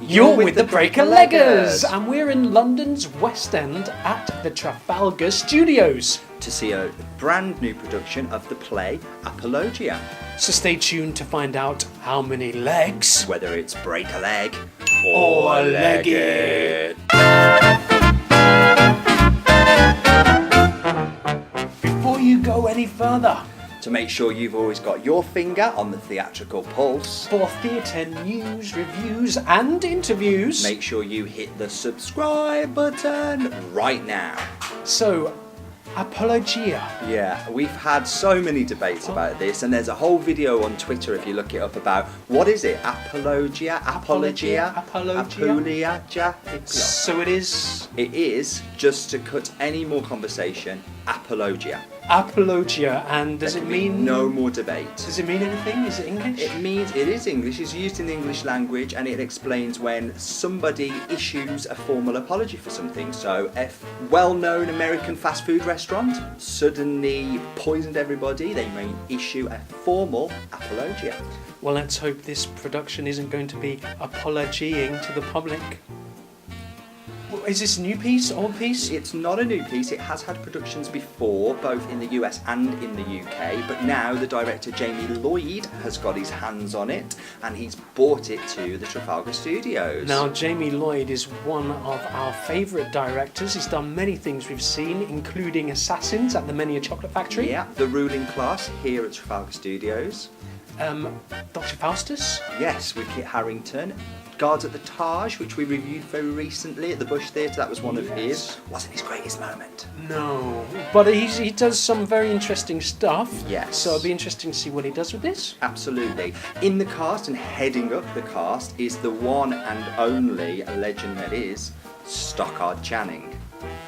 You're with the Breaker-Leggers, and we're in London's West End at the Trafalgar Studios to see a brand new production of the play Apologia. So stay tuned to find out how many legs, whether it's break a leg or leg it. Before you go any further, to make sure you've always got your finger on the theatrical pulse for theatre news, reviews and interviews, make sure you hit the subscribe button right now. So, Apologia. Yeah, we've had so many debates about this, and there's a whole video on Twitter if you look it up about what is it? Apologia? Apologia? So it is? It is, just to cut any more conversation, Apologia. Apologia, and does it mean... no more debate. Does it mean anything? Is it English? It means, it is English, it's used in the English language, and it explains when somebody issues a formal apology for something. So, a well-known American fast food restaurant suddenly poisoned everybody, they may issue a formal apologia. Well, let's hope this production isn't going to be apologying to the public. Is this a new piece, old piece? It's not a new piece. It has had productions before, both in the US and in the UK, but now the director Jamie Lloyd has got his hands on it and he's brought it to the Trafalgar Studios. Now, Jamie Lloyd is one of our favourite directors. He's done many things we've seen, including Assassins at the Many a Chocolate Factory. Yeah, The Ruling Class here at Trafalgar Studios. Dr. Faustus? Yes, with Kit Harington. Guards at the Taj, which we reviewed very recently at the Bush Theatre, that was one of his. Wasn't his greatest moment. No, but he does some very interesting stuff. Yes. So it'll be interesting to see what he does with this. Absolutely. In the cast and heading up the cast is the one and only legend that is Stockard Channing.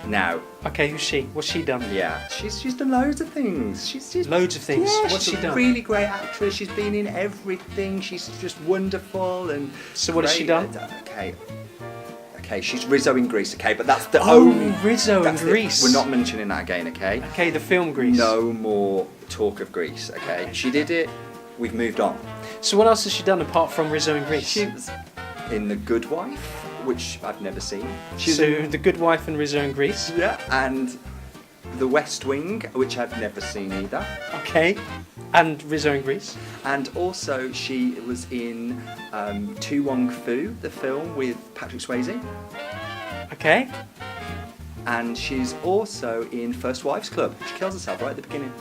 Now, okay, who's she? What's she done? Yeah, she's done loads of things. She's loads of things. Yeah, What's she done? She's a really great actress. She's been in everything. She's just wonderful and. So what has she done? Okay, she's Rizzo in Greece. Okay, but that's the only. Rizzo in Greece. We're not mentioning that again. Okay. Okay, the film Greece. No more talk of Greece. Okay, she did it. We've moved on. So what else has she done apart from Rizzo in Greece? She was in The Good Wife, which I've never seen. The Good Wife and Rizzo in Greece? Yeah. And The West Wing, which I've never seen either. Okay. And Rizzo in Greece? And also she was in To Wong Fu, the film with Patrick Swayze. Okay. And she's also in First Wives Club. She kills herself right at the beginning.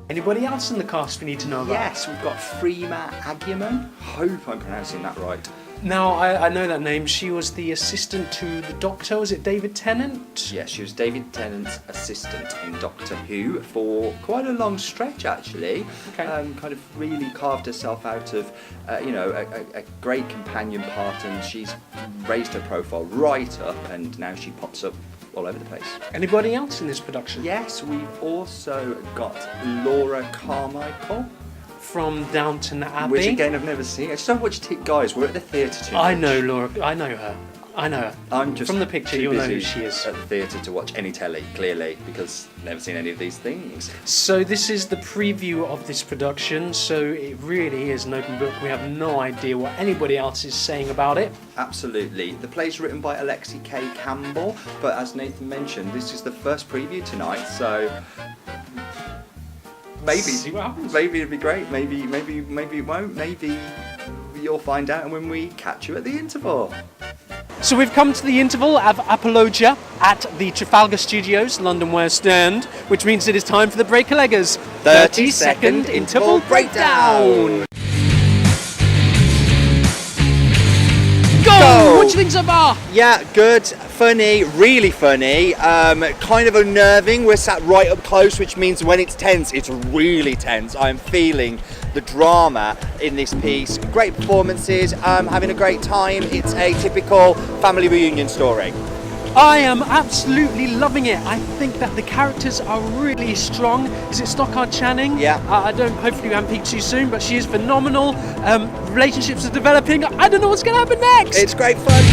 Anybody else in the cast we need to know about? Yes, we've got Freema Agyeman. Hope I'm pronouncing that right. Now, I know that name. She was the assistant to the Doctor. Was it David Tennant? Yes, she was David Tennant's assistant in Doctor Who for quite a long stretch, actually. Okay. Kind of really carved herself out of, a great companion part, and she's raised her profile right up, and now she pops up all over the place. Anybody else in this production? Yes, we've also got Laura Carmichael. From Downton Abbey. Which again I've never seen. I just don't watch guys, we're at the theatre too much. I know Laura, I know her. I'm just from the picture too you'll know busy who she is. at the theatre to watch any telly, clearly, because I've never seen any of these things. So this is the preview of this production, so it really is an open book. We have no idea what anybody else is saying about it. Absolutely. The play's written by Alexi Kate Campbell, but as Nathan mentioned, this is the first preview tonight, so maybe it'd be great. Maybe it won't. Maybe you'll find out when we catch you at the interval. So we've come to the interval of Apologia at the Trafalgar Studios, London West End, which means it is time for the Breaker-Leggers 30-second interval breakdown. Go! What do you think so far? Yeah, good, funny, really funny, kind of unnerving. We're sat right up close, which means when it's tense, it's really tense. I'm feeling the drama in this piece. Great performances, having a great time. It's a typical family reunion story. I am absolutely loving it. I think that the characters are really strong. Is it Stockard Channing? Yeah. Hopefully we haven't peaked too soon, but she is phenomenal. Relationships are developing. I don't know what's going to happen next. It's great fun.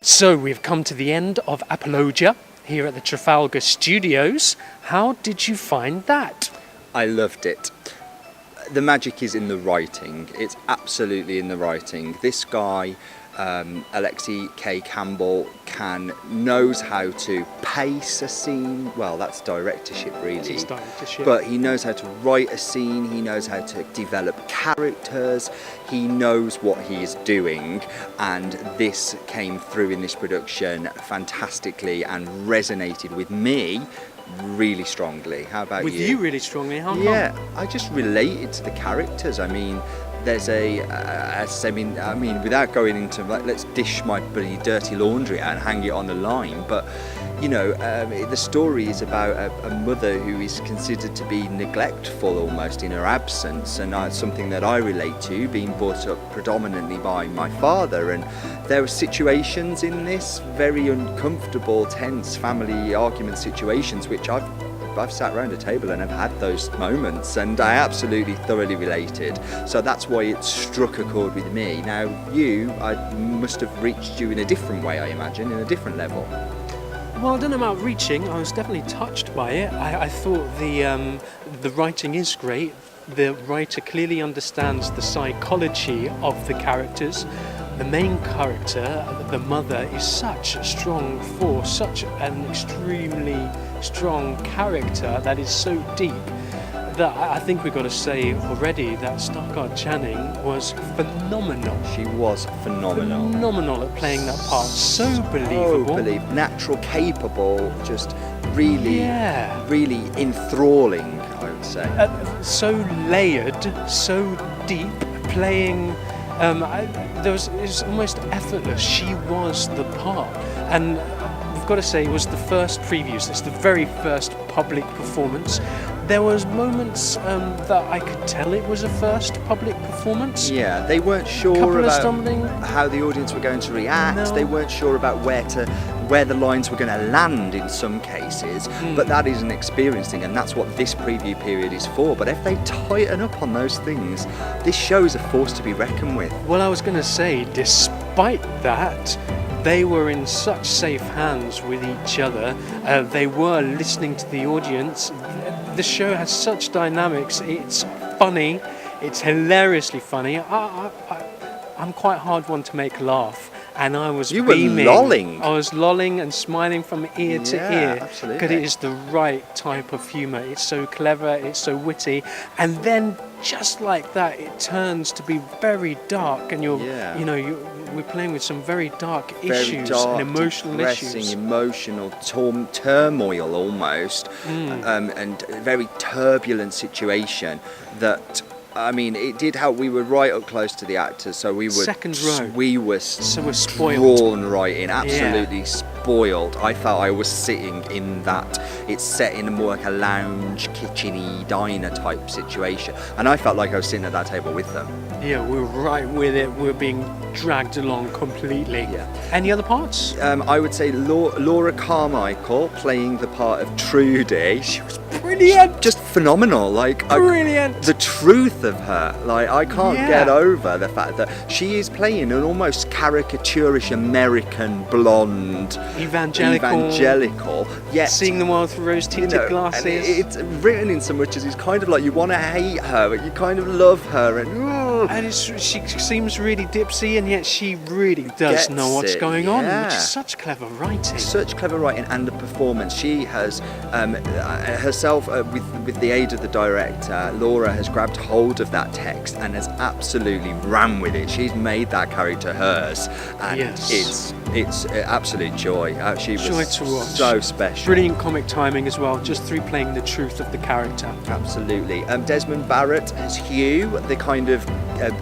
So we've come to the end of Apologia here at the Trafalgar Studios. How did you find that? I loved it. the magic is in the writing. It's absolutely in the writing. This guy, Alexi Kate Campbell, knows how to pace a scene. Well, that's directorship, really. It's directorship. But he knows how to write a scene. He knows how to develop characters. He knows what he is doing, and this came through in this production fantastically and resonated with me really strongly. How about with you really strongly? How come? Yeah, I just related to the characters. I mean, there's without going into like, let's dish my bloody dirty laundry out and hang it on the line, but you know, the story is about a mother who is considered to be neglectful almost in her absence, and it's something that I relate to, being brought up predominantly by my father. And there were situations in this, very uncomfortable, tense family argument situations, which I've sat around a table and I've had those moments, and I absolutely thoroughly related. So that's why it struck a chord with me. Now I must have reached you in a different way, I imagine, in a different level. Well, I don't know about reaching. I was definitely touched by it. I thought the writing is great. The writer clearly understands the psychology of the characters. The main character, the mother, is such a strong force, such an extremely strong character that is so deep that I think we've got to say already that Stockard Channing was phenomenal. She was phenomenal. Phenomenal at playing that part. So believable. Natural, capable, just really enthralling, I would say. So layered, so deep, playing. It was almost effortless. She was the part, and we've got to say it was the first previews. It's the very first public performance. There was moments that I could tell it was a first public performance. Yeah, they weren't sure about how the audience were going to react. No. They weren't sure about where the lines were going to land in some cases. But that is an experience thing, and that's what this preview period is for. But if they tighten up on those things, this show is a force to be reckoned with. Well, I was going to say, despite that, they were in such safe hands with each other. They were listening to the audience. The show has such dynamics. It's funny. It's hilariously funny. I'm quite a hard one to make laugh. And I was beaming. Were lolling. I was lolling and smiling from ear to ear. Absolutely. Because it is the right type of humour. It's so clever, it's so witty. And then, just like that, it turns to be very dark. And we're playing with some very dark issues and emotional issues. Emotional turmoil almost. And a very turbulent situation that... I mean, it did help. We were right up close to the actors, so we were second row. We were spoiled. Drawn right in, absolutely spoiled. I felt I was sitting in that. It's set in more like a lounge, kitchen-y, diner type situation, and I felt like I was sitting at that table with them. Yeah, we were right with it. We were being dragged along completely. Yeah. Any other parts? I would say Laura Carmichael playing the part of Trudy. She was brilliant. Just phenomenal. Brilliant. The truth of her, I can't get over the fact that she is playing an almost caricaturish American blonde evangelical, yet seeing the world through rose-tinted glasses. And it's written in so much as it's kind of like you want to hate her, but you kind of love her, and she seems really dipsy, and yet she really does know what's going on, which is such clever writing. Such clever writing, and the performance. She has herself, with the aid of the director, Laura has grabbed hold of that text and has absolutely ran with it. She's made that character hers, and it's absolute joy. She was joy to watch. So special. Brilliant comic timing as well, just through playing the truth of the character. Absolutely. Desmond Barrit as Hugh, the kind of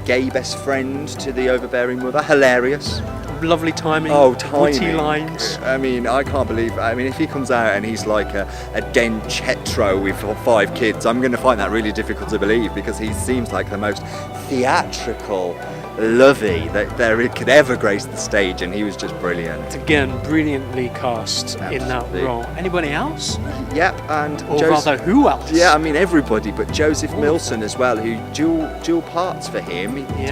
gay best friend to the overbearing mother. Hilarious. Lovely timing. Witty lines. I mean, I can't believe. I mean, if he comes out and he's like a dench hetero with 5 kids, I'm going to find that really difficult to believe, because he seems like the most theatrical lovey that there could ever grace the stage, and he was just brilliant. Again, brilliantly cast in that role. Anybody else? Yep, and rather, who else? Yeah, I mean everybody, but Joseph Millson as well, who dual parts for him. He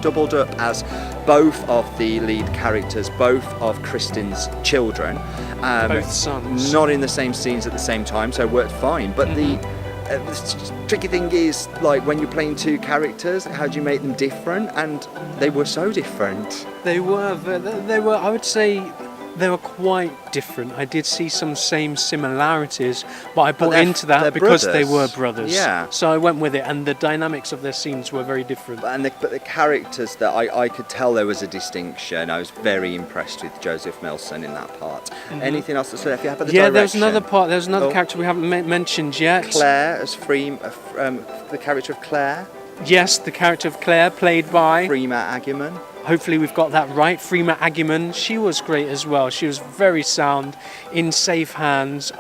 doubled up as both of the lead characters, both of Kirstin's children. Both sons. Not in the same scenes at the same time, so it worked fine. But the tricky thing is, like, when you're playing two characters, how do you make them different? And they were so different. They were, I would say, they were quite different. I did see some same similarities, but I bought into that because they were brothers. Yeah. So I went with it, and the dynamics of their scenes were very different. But the characters that I could tell there was a distinction. I was very impressed with Joseph Millson in that part. Mm-hmm. Anything else to say? If you have the yeah, direction. there's another part. There's another character we haven't mentioned yet. Claire as Freema, the character of Claire. Yes, the character of Claire, played by Freema Agyeman. Hopefully we've got that right. Freema Agyeman. She was great as well. She was very sound, in safe hands.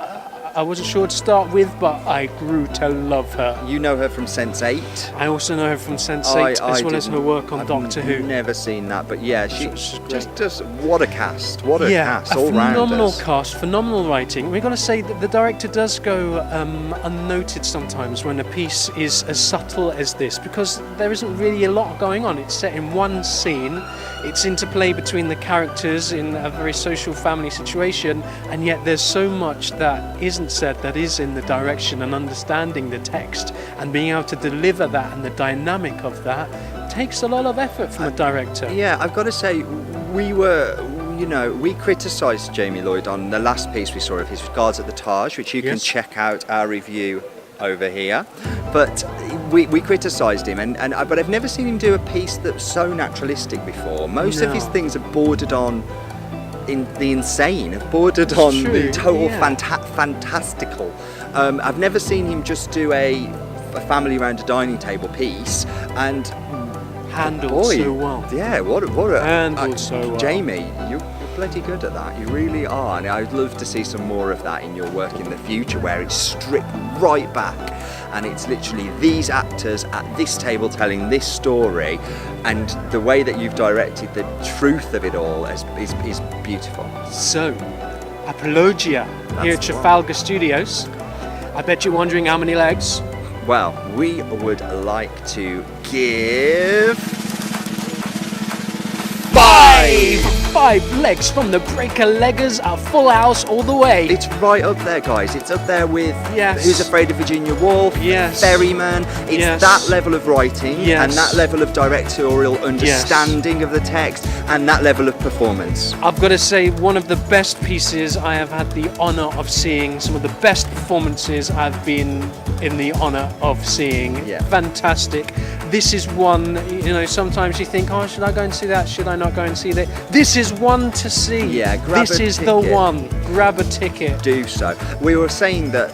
I wasn't sure to start with, but I grew to love her. You know her from Sense8. I also know her from Sense8, as well as her work on Doctor Who. I've never seen that, but yeah, she's just what a cast, what a cast, all round. Phenomenal cast, phenomenal writing. We've got to say that the director does go unnoted sometimes when a piece is as subtle as this, because there isn't really a lot going on. It's set in one scene, it's interplay between the characters in a very social family situation, and yet there's so much that isn't said that is in the direction, and understanding the text and being able to deliver that and the dynamic of that takes a lot of effort from a director. Yeah, I've got to say, we criticised Jamie Lloyd on the last piece we saw of his, Guards at the Taj, which you can check out our review over here. But we criticised him, but I've never seen him do a piece that's so naturalistic before. Most of his things are bordered on in the insane, have bordered on the total fantastical. I've never seen him just do a family around a dining table piece and handled so well. Yeah, what a handled so well. Jamie, you're bloody good at that. You really are, and I'd love to see some more of that in your work in the future, where it's stripped right back and it's literally these actors at this table telling this story, and the way that you've directed the truth of it all is beautiful. So, Apologia here at Trafalgar Studios. I bet you're wondering how many legs. Well, we would like to give 5 legs from the Breaker Leggers, a full house all the way. It's right up there, guys. It's up there with Yes. Who's Afraid of Virginia Woolf, Yes. Ferryman. It's Yes. that level of writing Yes. and that level of directorial understanding of the text and that level of performance. I've got to say, one of the best pieces I have had the honour of seeing, some of the best performances I've been in the honour of seeing. Yeah. Fantastic. This is one, sometimes you think, oh, should I go and see that? Should I not go and see that? This is one to see. Yeah, grab This a is the ticket. one. Grab a ticket. Do so. We were saying that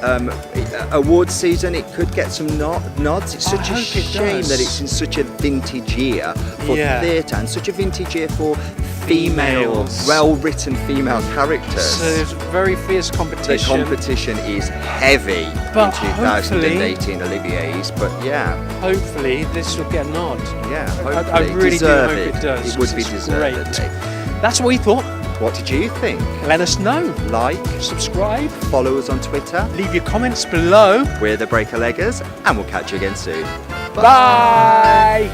awards season, it could get some nods. It's such a hope it shame does. that it's in such a vintage year for Yeah. theatre and such a vintage year for female, Females. well-written female characters. So there's very fierce The competition. competition is heavy But in 2018 Olivier's, but yeah, Hopefully this will get a nod. yeah, I hopefully. really do hope Deserved. it does. It would be It's deserved. great. That's what we thought. What did you think? Let us know. Like, Subscribe. follow us on Twitter. Leave your comments below. We're the Breaker Leggers, and we'll catch you again soon. Bye.